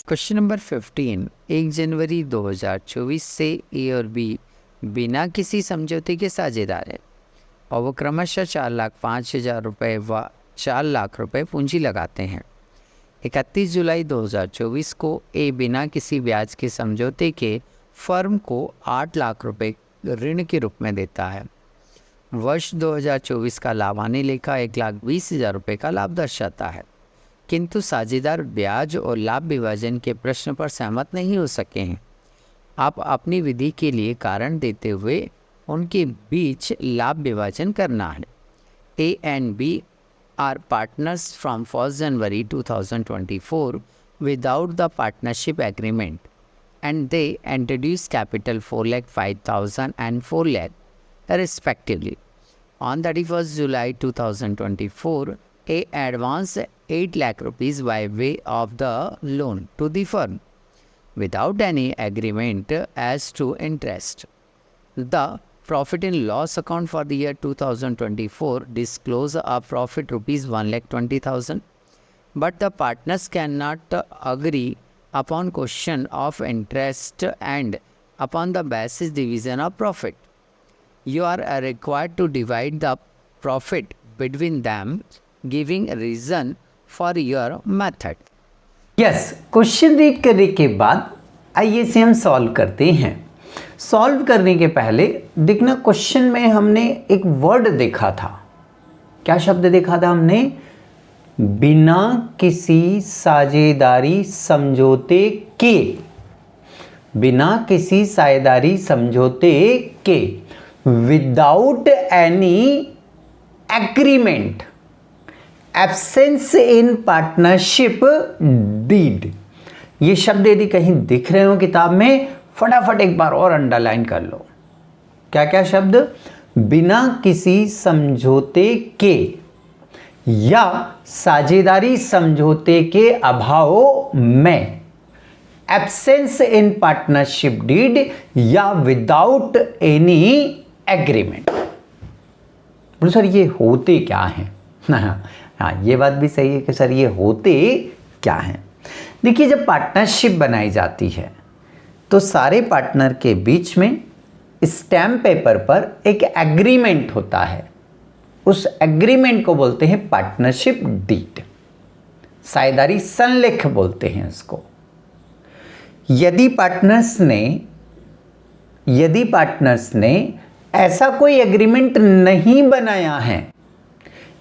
Question number 15, 1 January 2024 से ए और B बिना किसी समझौते के साझेदार है और वो क्रमशः 4,05,000 रुपये व 4 लाख रुपए पूंजी लगाते हैं। 31 जुलाई 2024 को ए बिना किसी ब्याज के समझौते के फर्म को 8 लाख रुपए ऋण के रूप में देता है। वर्ष 2024 का लाभानी लेखा 1,20,000 रुपये का लाभ दर्शाता है, किंतु साझेदार ब्याज और लाभ विभाजन के प्रश्न पर सहमत नहीं हो सके हैं। आप अपनी विधि के लिए कारण देते हुए उनके बीच लाभ विभाजन करना है। A and B are partners from 1 January 2024 without the partnership agreement and they introduced capital 4,05,000 and 4 lakh respectively. On 31st July 2024, A advanced 8 lakh rupees by way of the loan to the firm without any agreement as to interest. The profit and loss account for the year 2024 disclose a profit rupees 1,20,000, but the partners cannot agree upon question of interest and upon the basis division of profit. You are required to divide the profit between them, giving a reason for your method. Yes, question read करने के बाद आइए इसे हम solve करते हैं। Solve करने के पहले देखना, क्वेश्चन में हमने एक वर्ड देखा था। क्या शब्द देखा था हमने? बिना किसी साझेदारी समझौते के, बिना किसी साझेदारी समझौते के, without any agreement, absence in partnership deed. ये शब्द यदि कहीं दिख रहे हो किताब में, फटाफट एक बार और अंडरलाइन कर लो। क्या क्या शब्द? बिना किसी समझौते के या साझेदारी समझौते के अभाव में, एब्सेंस इन पार्टनरशिप डीड या विदाउट एनी एग्रीमेंट। बोलो सर ये होते क्या हैं? हाँ, ये बात भी सही है कि सर ये होते क्या हैं। देखिए, जब पार्टनरशिप बनाई जाती है तो सारे पार्टनर के बीच में स्टैम्प पेपर पर एक एग्रीमेंट होता है। उस एग्रीमेंट को बोलते हैं पार्टनरशिप डीड, साझेदारी संलेख बोलते हैं उसको। यदि पार्टनर्स ने ऐसा कोई एग्रीमेंट नहीं बनाया है,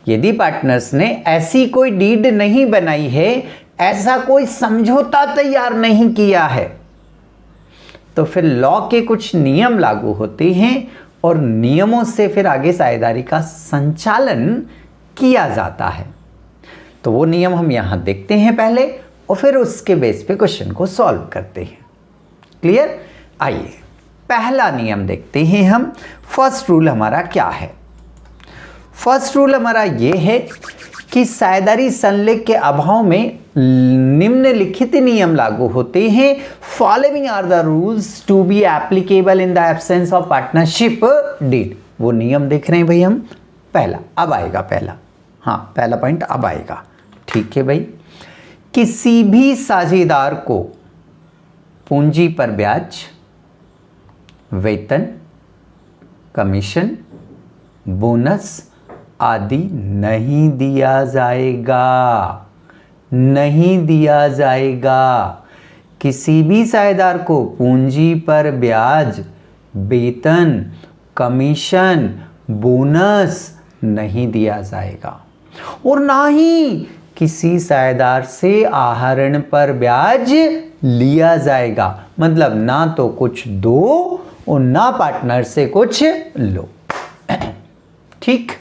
यदि पार्टनर्स ने ऐसी कोई डीड नहीं बनाई है, ऐसा कोई समझौता तैयार नहीं किया है, तो फिर लॉ के कुछ नियम लागू होते हैं और नियमों से फिर आगे साझेदारी का संचालन किया जाता है। तो वो नियम हम यहां देखते हैं पहले और फिर उसके बेस पे क्वेश्चन को सॉल्व करते हैं। क्लियर? आइए पहला नियम देखते हैं हम। फर्स्ट रूल हमारा क्या है? फर्स्ट रूल हमारा ये है कि साझेदारी संलेख के अभाव में निम्नलिखित नियम लागू होते हैं। Following are the rules to be applicable in the absence of partnership deed. वो नियम देख रहे हैं भाई हम। पहला अब आएगा, पहला पॉइंट अब आएगा। ठीक है भाई, किसी भी साझेदार को पूंजी पर ब्याज, वेतन, कमीशन, बोनस आदि नहीं दिया जाएगा। किसी भी साझेदार को पूंजी पर ब्याज, वेतन, कमीशन, बोनस नहीं दिया जाएगा और ना ही किसी साझेदार से आहरण पर ब्याज लिया जाएगा। मतलब ना तो कुछ दो और ना पार्टनर से कुछ लो। ठीक?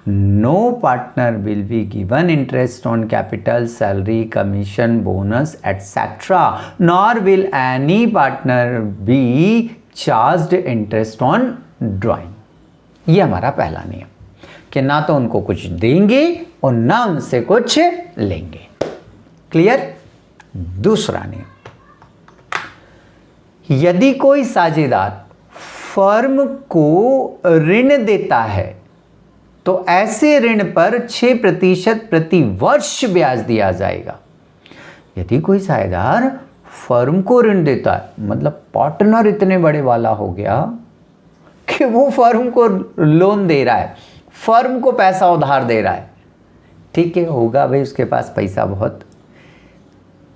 No partner will be given interest on capital, salary, commission, bonus, etc. Nor will any partner be charged interest on drawing. ये हमारा पहला नियम कि ना तो उनको कुछ देंगे और ना उनसे कुछ लेंगे। क्लियर? दूसरा नियम, यदि कोई साझेदार फर्म को ऋण देता है तो ऐसे ऋण पर 6% प्रति वर्ष ब्याज दिया जाएगा। यदि कोई साझेदार फर्म को ऋण देता है, मतलब पार्टनर इतने बड़े वाला हो गया कि वो फर्म को लोन दे रहा है, फर्म को पैसा उधार दे रहा है, ठीक है, होगा भाई उसके पास पैसा बहुत,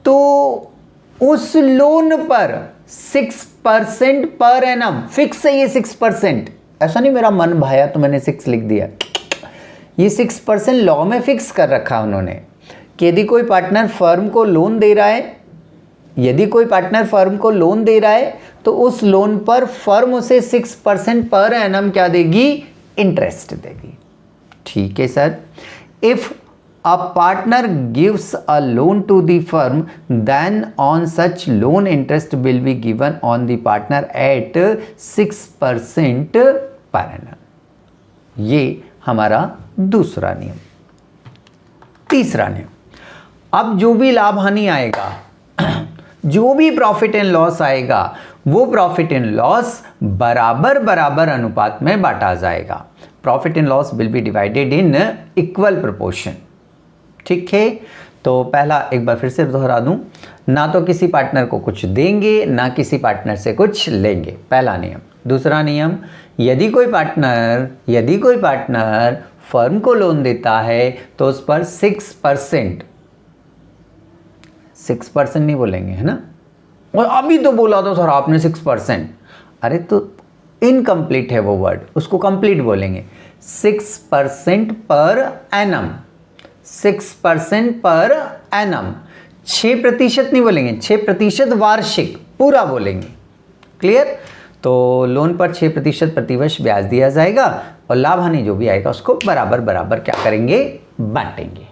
तो उस लोन पर 6% पर एनम फिक्स है। ये 6%, ऐसा नहीं मेरा मन भाया तो मैंने 6 लिख दिया, ये 6% लॉ में फिक्स कर रखा उन्होंने कि यदि कोई पार्टनर फर्म को लोन दे रहा है, यदि कोई पार्टनर फर्म को लोन दे रहा है तो उस लोन पर फर्म उसे 6% पर एनम क्या देगी, इंटरेस्ट देगी। ठीक है sir. If a partner gives a loan to the firm then on such loan interest will be given on the partner at 6% per annum. ये हमारा दूसरा नियम। तीसरा नियम, अब जो भी लाभ हानि आएगा, जो भी प्रॉफिट एंड लॉस आएगा, वो प्रॉफिट एंड लॉस बराबर बराबर अनुपात में बांटा जाएगा। Profit and loss will be divided in equal proportion. ठीक है, तो पहला एक बार फिर से दोहरा दूं, ना तो किसी पार्टनर को कुछ देंगे, ना किसी पार्टनर से कुछ लेंगे, पहला नियम। दूसरा नियम, यदि कोई पार्टनर फर्म को लोन देता है तो उस पर 6% नहीं बोलेंगे, है ना, और अभी तो बोला था सर आपने 6%, अरे तो इनकम्प्लीट है वो वर्ड, उसको कंप्लीट बोलेंगे। 6% पर एनम, 6% पर एनम, 6% नहीं बोलेंगे, 6% वार्षिक पूरा बोलेंगे। क्लियर। तो लोन पर 6% प्रतिवर्ष ब्याज दिया जाएगा और लाभ हानि जो भी आएगा उसको बराबर बराबर क्या करेंगे, बांटेंगे।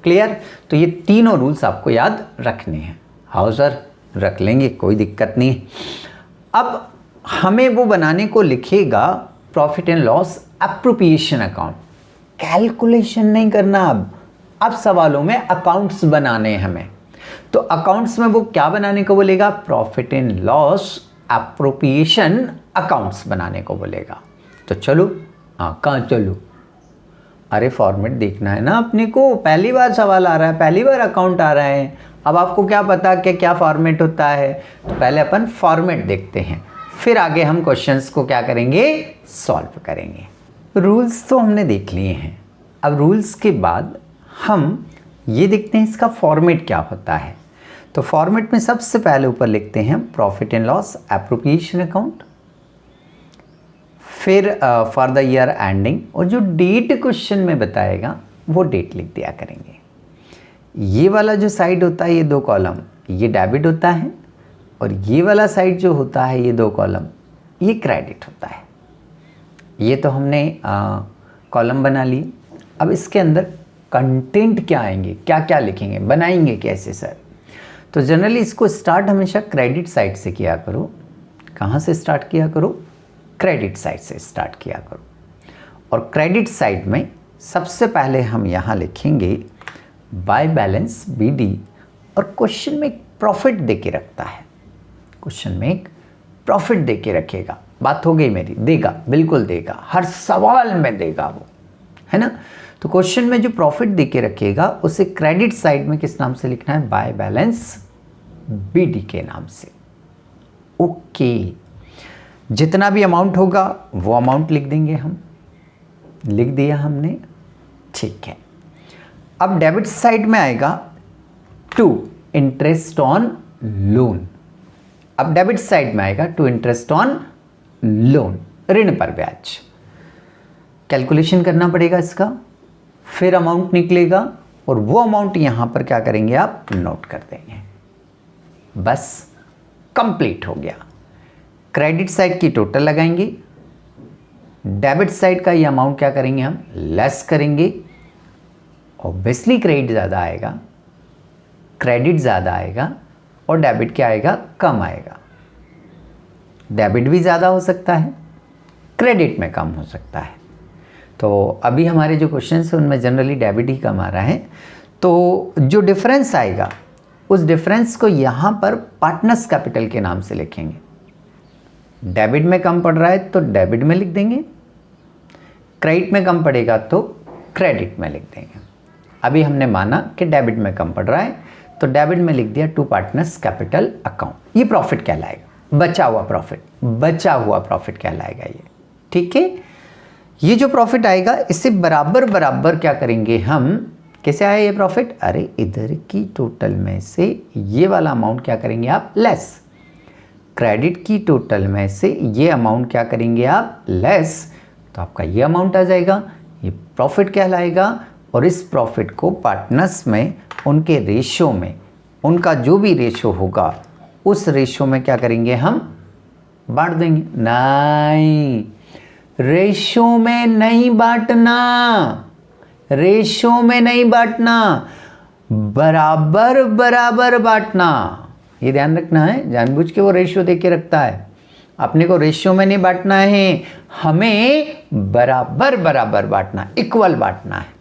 क्लियर। तो ये तीनों रूल्स आपको याद रखने हैं। हाँ सर, रख लेंगे, कोई दिक्कत नहीं। अब हमें वो बनाने को लिखेगा profit and loss appropriation account. Calculation नहीं करना, अब सवालों में अकाउंट्स बनाने हैं हमें। तो अकाउंट्स में वो क्या बनाने को बोलेगा, profit and loss appropriation accounts बनाने को बोलेगा। तो चलो, हाँ कहाँ चलो, अरे फॉर्मेट देखना है ना अपने को, पहली बार सवाल आ रहा है, पहली बार अकाउंट आ रहा है, अब आपको क्या पता कि क्या फॉर्मेट होता है। तो पहले अपन फॉर्मेट देखते हैं, फिर आगे हम क्वेश्चंस को क्या करेंगे, सॉल्व करेंगे। रूल्स तो हमने देख लिए हैं, अब रूल्स के बाद हम ये देखते हैं इसका फॉर्मेट क्या होता है। तो फॉर्मेट में सबसे पहले ऊपर लिखते हैं profit and loss appropriation account, फिर फॉर द ईयर एंडिंग, और जो डेट क्वेश्चन में बताएगा वो डेट लिख दिया करेंगे। ये वाला जो साइड होता है, ये 2 कॉलम, ये डेबिट होता है, और ये वाला साइड जो होता है, ये 2 कॉलम, ये क्रेडिट होता है। ये तो हमने कॉलम बना लिए। अब इसके अंदर कंटेंट क्या आएंगे, क्या क्या लिखेंगे, बनाएंगे कैसे सर। तो जनरली इसको स्टार्ट हमेशा क्रेडिट साइड से किया करो। कहाँ से स्टार्ट किया करो, क्रेडिट साइड से स्टार्ट किया करो। और क्रेडिट साइड में सबसे पहले हम यहाँ लिखेंगे बाय बैलेंस BD, और क्वेश्चन में एक प्रॉफिट दे के रखता है, क्वेश्चन में एक प्रॉफिट दे के रखेगा। बात हो गई मेरी, देगा, बिल्कुल देगा, हर सवाल में देगा वो, है ना। तो क्वेश्चन में जो प्रॉफिट दे के रखेगा उसे क्रेडिट साइड में किस नाम से लिखना है, बाय बैलेंस BD के नाम से। ओके, जितना भी अमाउंट होगा वो अमाउंट लिख देंगे हम, लिख दिया हमने, ठीक है। अब डेबिट साइड में आएगा टू इंटरेस्ट ऑन लोन। अब डेबिट साइड में आएगा टू इंटरेस्ट ऑन लोन, ऋण पर ब्याज। कैलकुलेशन करना पड़ेगा इसका, फिर अमाउंट निकलेगा और वो अमाउंट यहां पर क्या करेंगे, आप नोट कर देंगे। बस कंप्लीट हो गया। क्रेडिट साइड की टोटल लगाएंगे, डेबिट साइड का ये अमाउंट क्या करेंगे, हम लेस करेंगे। ऑब्वियसली क्रेडिट ज़्यादा आएगा, क्रेडिट ज़्यादा आएगा, और डेबिट क्या आएगा, कम आएगा। डेबिट भी ज़्यादा हो सकता है, क्रेडिट में कम हो सकता है। तो अभी हमारे जो क्वेश्चन हैं उनमें जनरली डेबिट ही कम आ रहा है। तो जो डिफरेंस आएगा उस डिफरेंस को यहाँ पर पार्टनर्स कैपिटल के नाम से लिखेंगे। डेबिट में कम पड़ रहा है तो डेबिट में लिख देंगे, क्रेडिट में कम पड़ेगा तो क्रेडिट में लिख देंगे। अभी हमने माना कि डेबिट में कम पड़ रहा है तो डेबिट में लिख दिया टू पार्टनर्स कैपिटल अकाउंट। ये प्रॉफिट कहलाएगा, बचा हुआ प्रॉफिट कहलाएगा ये। ठीक है, ये जो प्रॉफिट आएगा इससे बराबर बराबर क्या करेंगे हम, कैसे आया ये प्रॉफिट, अरे इधर की टोटल में से ये वाला अमाउंट क्या करेंगे आप, लेस। क्रेडिट की टोटल में से ये अमाउंट क्या करेंगे आप, लेस। तो आपका ये अमाउंट आ जाएगा, ये प्रॉफिट कहलाएगा। और इस प्रॉफिट को पार्टनर्स में उनके रेशो में, उनका जो भी रेशो होगा उस रेशो में क्या करेंगे हम, बांट देंगे। नहीं, रेशो में नहीं बांटना, रेशो में नहीं बांटना, बराबर बराबर बांटना। ये ध्यान रखना है, जानबूझ के वो रेशो दे के रखता है, अपने को रेशो में नहीं बांटना है, हमें बराबर बराबर बांटना, इक्वल बांटना है।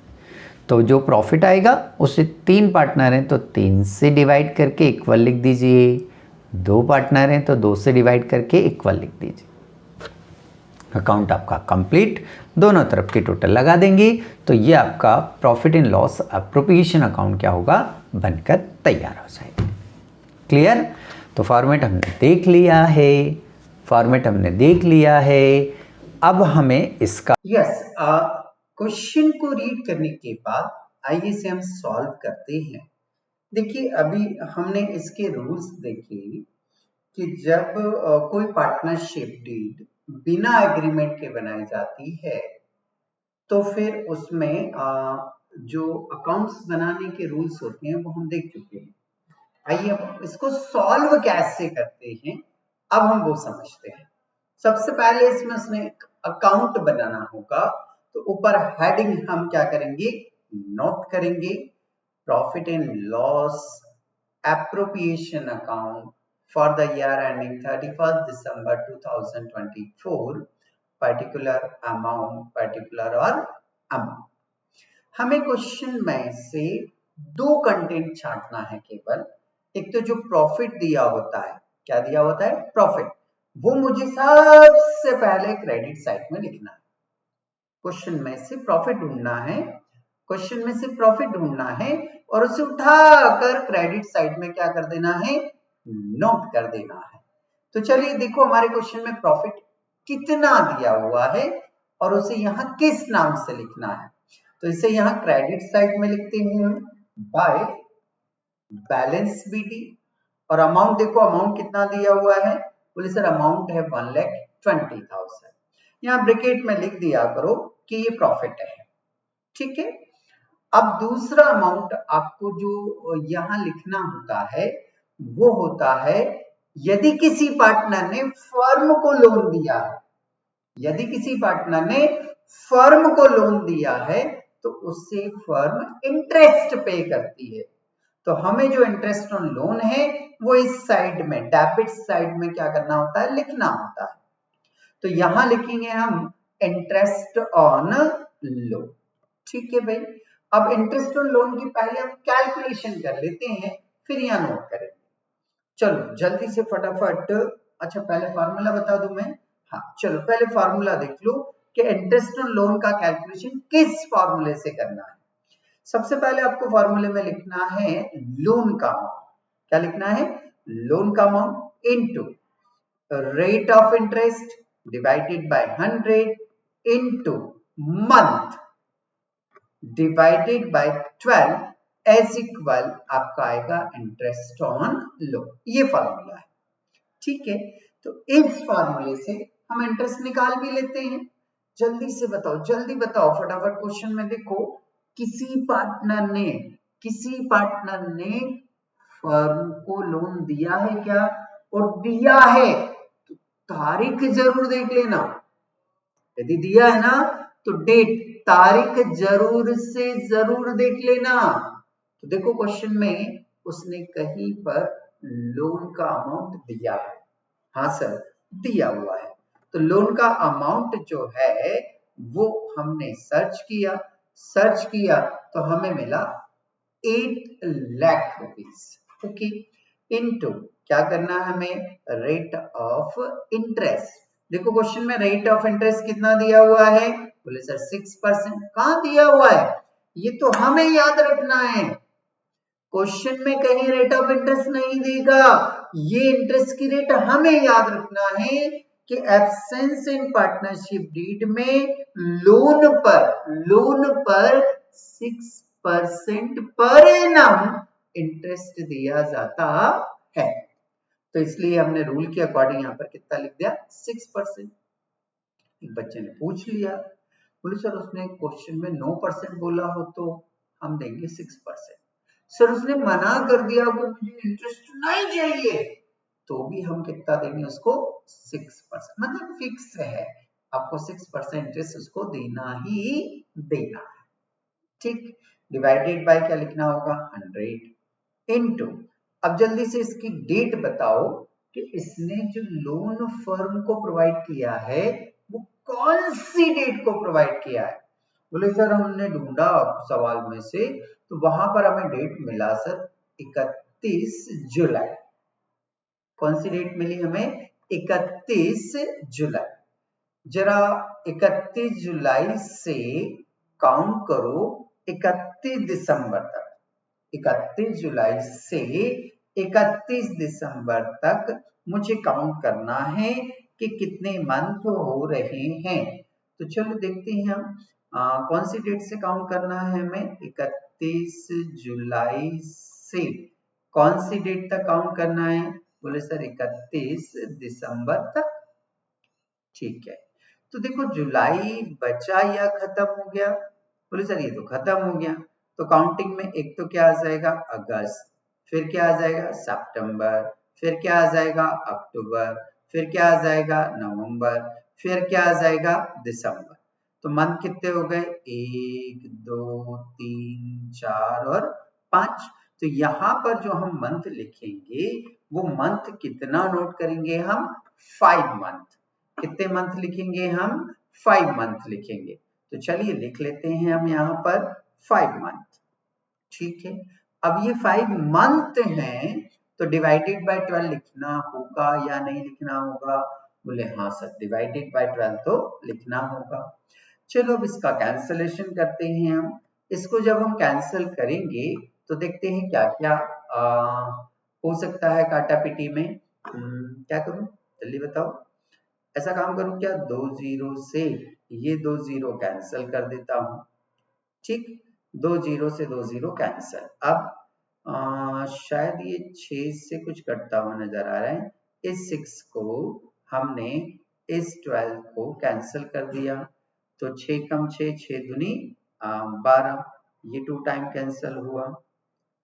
तो जो प्रॉफिट आएगा उसे 3 पार्टनर हैं तो 3 से डिवाइड करके इक्वल लिख दीजिए, 2 पार्टनर हैं तो 2 से डिवाइड करके इक्वल लिख दीजिए। अकाउंट आपका कंप्लीट, दोनों तरफ की टोटल लगा देंगे तो ये आपका profit in loss appropriation account क्या होगा, बनकर तैयार हो जाएगा। क्लियर। तो फॉर्मेट हमने देख लिया है, अब हमें इसका क्वेश्चन को रीड करने के बाद आइए से हम सॉल्व करते हैं। देखिए अभी हमने इसके रूल्स देखे कि जब कोई पार्टनरशिप डीड बिना एग्रीमेंट के बनाई जाती है तो फिर उसमें जो अकाउंट्स बनाने के रूल्स होते हैं वो हम देख चुके हैं। आइए अब इसको सॉल्व कैसे करते हैं अब हम वो समझते हैं। सबसे पहले इसमें उसने एक अकाउंट बनाना होगा, तो ऊपर हेडिंग हम क्या करेंगे, नोट करेंगे profit and loss appropriation account for the year ending 31st December 2024 particular amount. हमें क्वेश्चन में से 2 कंटेंट छांटना है केवल। एक तो जो प्रॉफिट दिया होता है, क्या दिया होता है, प्रॉफिट, वो मुझे सबसे पहले क्रेडिट साइड में लिखना है। क्वेश्चन में से प्रॉफिट ढूंढना है, और उसे उठाकर क्रेडिट साइड में क्या कर देना है, नोट कर देना है। तो चलिए देखो हमारे क्वेश्चन में प्रॉफिट कितना दिया हुआ है और उसे यहां किस नाम से लिखना है। तो इसे यहां क्रेडिट साइड में लिखते हैं बाय बैलेंस बीटी। और अमाउंट देखो, अमाउंट कितना दिया हुआ है, बोले सर अमाउंट है 1,20,000। यहां ब्रैकेट में लिख दिया करो कि ये प्रॉफिट है। ठीक है, अब दूसरा अमाउंट आपको जो यहां लिखना होता है वो होता है यदि किसी पार्टनर ने फर्म को लोन दिया है, तो उससे फर्म इंटरेस्ट पे करती है। तो हमें जो इंटरेस्ट ऑन लोन है वो इस साइड में, डेबिट साइड में क्या करना होता है, लिखना होता है। तो यहां लिखेंगे हम इंटरेस्ट ऑन लोन। ठीक है भाई, अब इंटरेस्ट ऑन लोन की पहले हम कैलकुलेशन कर लेते हैं, फिर यहां नोट करेंगे। चलो जल्दी से फटाफट, अच्छा पहले फार्मूला बता दूं मैं, हाँ चलो पहले फार्मूला देख लो कि इंटरेस्ट ऑन लोन का कैलकुलेशन किस फार्मूले से करना है। सबसे पहले आपको फार्मूले में लिखना है लोन का अमाउंट। क्या लिखना है, लोन का amount into rate of interest divided by 100 into month divided by 12 as equal आपका आएगा इंटरेस्ट ऑन लोन। ये फार्मूला है। ठीक है, तो इस फार्मूले से हम इंटरेस्ट निकाल भी लेते हैं। जल्दी से बताओ, जल्दी बताओ फटाफट। क्वेश्चन में देखो किसी पार्टनर ने फर्म को लोन दिया है क्या, और दिया है तो तारीख जरूर देख लेना। यदि दिया है ना तो डेट, तारीख जरूर देख लेना। तो देखो क्वेश्चन में उसने कहीं पर लोन का अमाउंट दिया है, हाँ सर दिया हुआ है। तो लोन का अमाउंट जो है वो हमने सर्च किया तो हमें मिला 8 लाख रुपीस। ओके, इनटू क्या करना है हमें, रेट ऑफ इंटरेस्ट। देखो क्वेश्चन में रेट ऑफ इंटरेस्ट कितना दिया हुआ है, बोले सर 6%। कहां दिया हुआ है, ये तो हमें याद रखना है। क्वेश्चन में कहीं रेट ऑफ इंटरेस्ट नहीं देगा। ये इंटरेस्ट की रेट हमें याद रखना है कि एब्सेंस इन पार्टनरशिप डीड में लोन पर 6% पर एनम इंटरेस्ट दिया जाता है। तो इसलिए हमने रूल के अकॉर्डिंग यहाँ पर कितना लिख दिया 6%। एक बच्चे ने पूछ लिया, बोले सर उसने क्वेश्चन में 9% बोला हो तो हम देंगे 6%। सर उसने मना कर दिया कि मुझे इंटरेस्ट नहीं चाहिए, तो भी हम कितना देंगे उसको 6%। मतलब फिक्स है, आपको 6% इंटरेस्ट उसको देना ही देना है। ठीक, डिवाइडेड बाय क्या लिखना होगा 100 इनटू, अब जल्दी से इसकी डेट बताओ कि इसने जो लोन फर्म को प्रोवाइड किया है वो कौन सी डेट को प्रोवाइड किया है। बोले सर हमने ढूंढा सवाल में से तो वहां पर हमें डेट मिला सर 31 जुलाई। कौन सी डेट मिली हमें 31 जुलाई। जरा 31 जुलाई से काउंट करो 31 दिसंबर तक। 31 जुलाई से 31 दिसंबर तक मुझे काउंट करना है कि कितने मंथ हो रहे हैं। तो चलो देखते हैं हम कौन सी डेट से काउंट करना है हमें। 31 जुलाई से कौन सी डेट तक काउंट करना है। बोले सर 31 दिसंबर तक। ठीक है, तो देखो जुलाई बचा या खत्म हो गया। बोले सर ये तो खत्म हो गया, तो काउंटिंग में एक तो क्या आ जाएगा अगस्त, फिर क्या आ जाएगा सितंबर, फिर क्या आ जाएगा अक्टूबर, फिर क्या आ जाएगा नवंबर, फिर क्या आ जाएगा दिसंबर। तो मंथ कितने हो गए 1 2 3 4 और 5। तो यहाँ पर जो हम मंथ लिखेंगे वो मंथ कितना नोट करेंगे हम 5 मंथ। कितने मंथ लिखेंगे हम 5 मंथ लिखेंगे। तो चलिए लिख लेते हैं हम यहाँ पर 5 मंथ। ठीक है, अब ये 5 मंथ हैं तो डिवाइडेड बाय 12 लिखना होगा या नहीं लिखना होगा। बोले हाँ सर डिवाइडेड बाय 12 तो लिखना होगा। चलो अब इसका कैंसलेशन करते हैं हम। इसको जब हम कैंसिल करेंगे तो देखते हैं क्या क्या हो सकता है काटा पिटी में। क्या करूं जल्दी बताओ। ऐसा काम करूं क्या 2 जीरो से ये 2 जीरो कैंसिल कर देता हूं। ठीक, 2 जीरो से 2 जीरो कैंसिल। अब शायद ये 6 से कुछ कटता हुआ नजर आ रहा है। इस 6 को हमने इस 12 को कैंसिल कर दिया तो 6 कम 6 6 दूनी 12, ये 2 टाइम कैंसिल हुआ।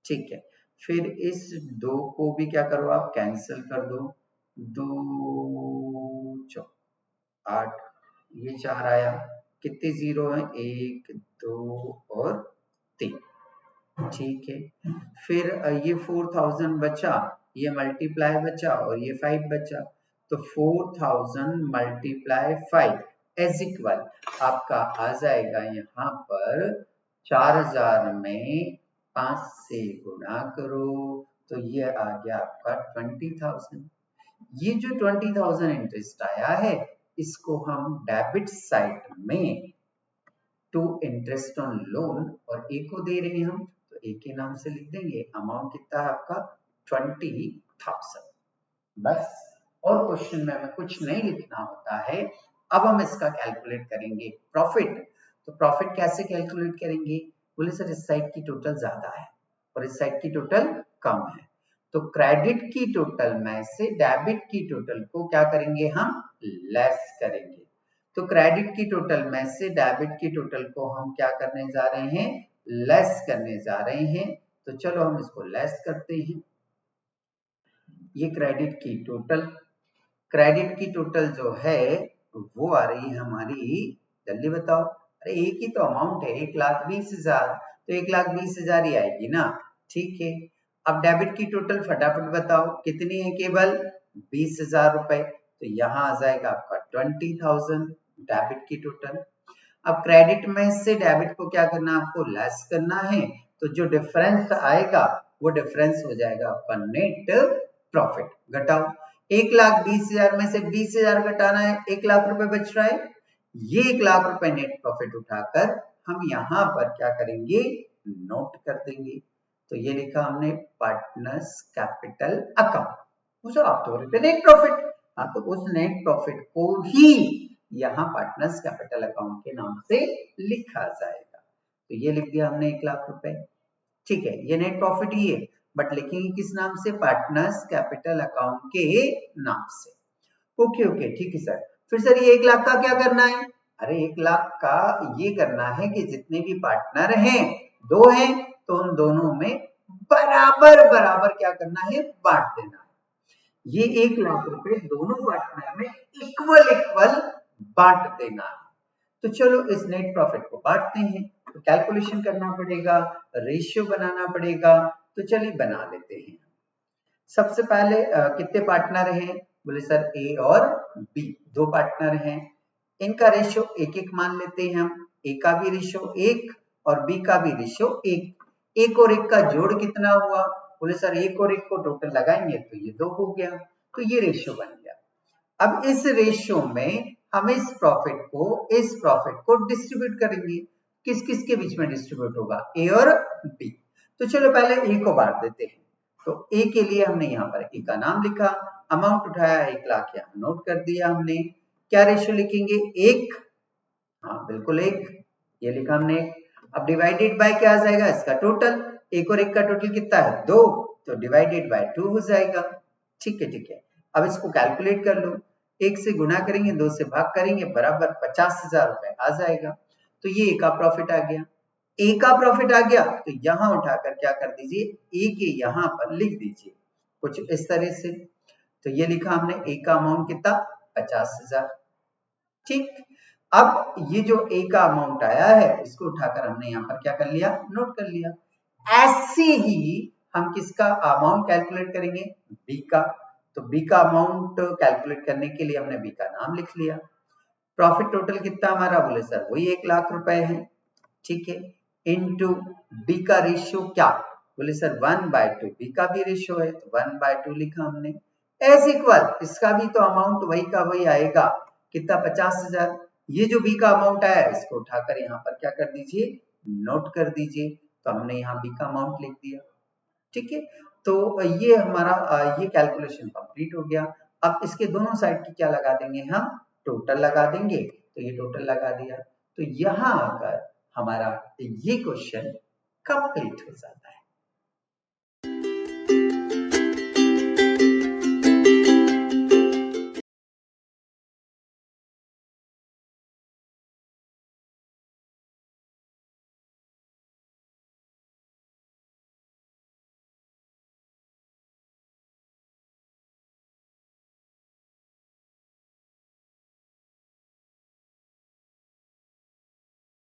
ठीक है, फिर इस 2 को भी क्या करो आप कैंसिल कर दो। 2 8, ये 4 आया। कितने जीरो हैं 1 2 और 3। ठीक है, फिर ये 4000 बचा, ये मल्टीप्लाई बचा और ये 5 बचा। तो 4000 मल्टीप्लाई 5 इज इक्वल आपका आ जाएगा यहाँ पर 4000 में 5 से गुणा करो तो ये आ गया आपका 20000। ये जो 20000 इंटरेस्ट आया है इसको हम डेबिट साइड में टू इंटरेस्ट ऑन लोन और ए को दे रहे हैं हम तो ए के नाम से लिख देंगे। अमाउंट कितना है आपका 20000 बस। और क्वेश्चन में हमें कुछ नहीं लिखना होता है। अब हम इसका कैलकुलेट करेंगे प्रॉफिट। तो प्रॉफिट कैसे कैलकुलेट करेंगे। बोले सर इस साइड की टोटल ज्यादा है और इस साइड की टोटल कम है तो क्रेडिट की टोटल में से डेबिट की टोटल को क्या करेंगे हम लेस करेंगे। तो क्रेडिट की टोटल में से डेबिट की टोटल को हम क्या करने जा रहे हैं लेस करने जा रहे हैं। तो चलो हम इसको लेस करते हैं। ये क्रेडिट की टोटल जो है वो आ रही है हमारी, जल्दी बताओ। अरे एक ही तो अमाउंट है 1,20,000 तो 1,20,000 ही आएगी ना। ठीक है, अब डेबिट की टोटल फटाफट बताओ कितनी है केवल 20,000 रुपए। तो यहाँ आ जाएगा आपका 20,000 डेबिट की टोटल। अब क्रेडिट में से डेबिट को क्या करना आपको लेस करना है तो जो डिफरेंस आएगा वो डिफरेंस हो जाएगा आपका नेट प्रॉफिट। घटाओ 1,20,000 में से 20,000 घटाना है 1 लाख रुपए बच रहा है। ये 1 लाख रुपए नेट प्रॉफिट उठाकर हम यहाँ पर क्या करेंगे नोट कर देंगे। तो ये लिखा हमने पार्टनर्स कैपिटल अकाउंट, उसे आप तौर पे नेट प्रॉफिट। हाँ, तो उस नेट प्रॉफिट को ही यहाँ पार्टनर्स कैपिटल अकाउंट के नाम से लिखा जाएगा। तो ये लिख दिया हमने 1 लाख रुपए। ठीक है, ये नेट प्रॉफिट ही है, बट लिखेंगे किस नाम से? पार्टनर्स कैपिटल अकाउंट के नाम से। ओके ओके, ठीक है सर। फिर सर ये 1 लाख का क्या करना है? अरे 1 लाख का ये करना है कि जितने भी पार्टनर हैं, 2 हैं, तो उन दोनों में बराबर बराबर क्या करना है? बांट देना है। ये 1 लाख रुपए दोनों पार्टनर में इक्वल इक्वल बांट देना है। तो चलो इस नेट प्रॉफिट को बांटते हैं, तो कैलकुलेशन करना पड़ेगा, रेशियो बनाना पड़ेगा। तो चलिए बना लेते हैं। सबसे पहले कितने पार्टनर हैं? बोले सर ए और बी, 2 पार्टनर हैं। इनका रेशियो 1-1 मान लेते हैं हम। ए का भी रेशियो 1 और बी का भी रेशियो 1। 1 और 1 का जोड़ कितना हुआ? बोले सर 1 और 1 को टोटल लगाएंगे तो ये 2 हो गया, तो ये रेशियो बन गया। अब इस रेशियो में हम इस प्रॉफिट को डिस्ट्रीब्यूट करेंगे। किस किस के बीच में डिस्ट्रीब्यूट होगा? ए और बी। तो चलो पहले ए को बांट देते हैं। तो ए के लिए हमने यहाँ पर ए का नाम लिखा, अमाउंट उठाया 1 लाख, यहाँ नोट कर दिया हमने। क्या रेशियो लिखेंगे? 1, हाँ बिल्कुल 1, ये लिखा हमने। अब डिवाइडेड बाय क्या आ जाएगा? इसका टोटल। 1 और 1 का टोटल कितना है? 2, तो डिवाइडेड बाय 2 हो जाएगा। ठीक है ठीक है। अब इसको कैलकुलेट कर लो। 1 से गुना करेंगे, 2 से भाग करेंगे, बराबर 50,000 रुपए आ जाएगा। तो ये ए का प्रॉफिट आ गया। ए का प्रॉफिट आ गया तो यहां उठाकर क्या कर दीजिए? ए के यहां पर लिख दीजिए कुछ इस तरह से। तो ये लिखा हमने, ए का अमाउंट कितना? 50,000। ठीक, अब ये जो ए का अमाउंट आया है, इसको उठाकर हमने यहाँ पर क्या कर लिया? नोट कर लिया। ऐसे ही हम किसका अमाउंट कैलकुलेट करेंगे? बी का। तो बी का अमाउंट कैलकुलेट करने के लिए हमने बी का नाम लिख लिया। प्रॉफिट टोटल कितना हमारा? बोले सर वही 1 लाख रुपए है। ठीक है, इनटू बी का रेशियो क्या? बोले सर 1/2, बी का भी रेशियो है तो 1/2 लिखा हमने। एज इक्वल इसका भी तो अमाउंट वही का वही आएगा, कितना? 50,000। ये जो बी का अमाउंट आया इसको उठाकर यहाँ पर क्या कर दीजिए? नोट कर दीजिए। तो हमने यहाँ बी का अमाउंट लिख दिया। ठीक है, तो ये हमारा ये कैलकुलेशन कंप्लीट हो गया। अब इसके दोनों साइड की क्या लगा देंगे? हम टोटल लगा देंगे। तो ये टोटल लगा दिया, तो यहाँ आकर हमारा ये क्वेश्चन कंप्लीट हो जाता है।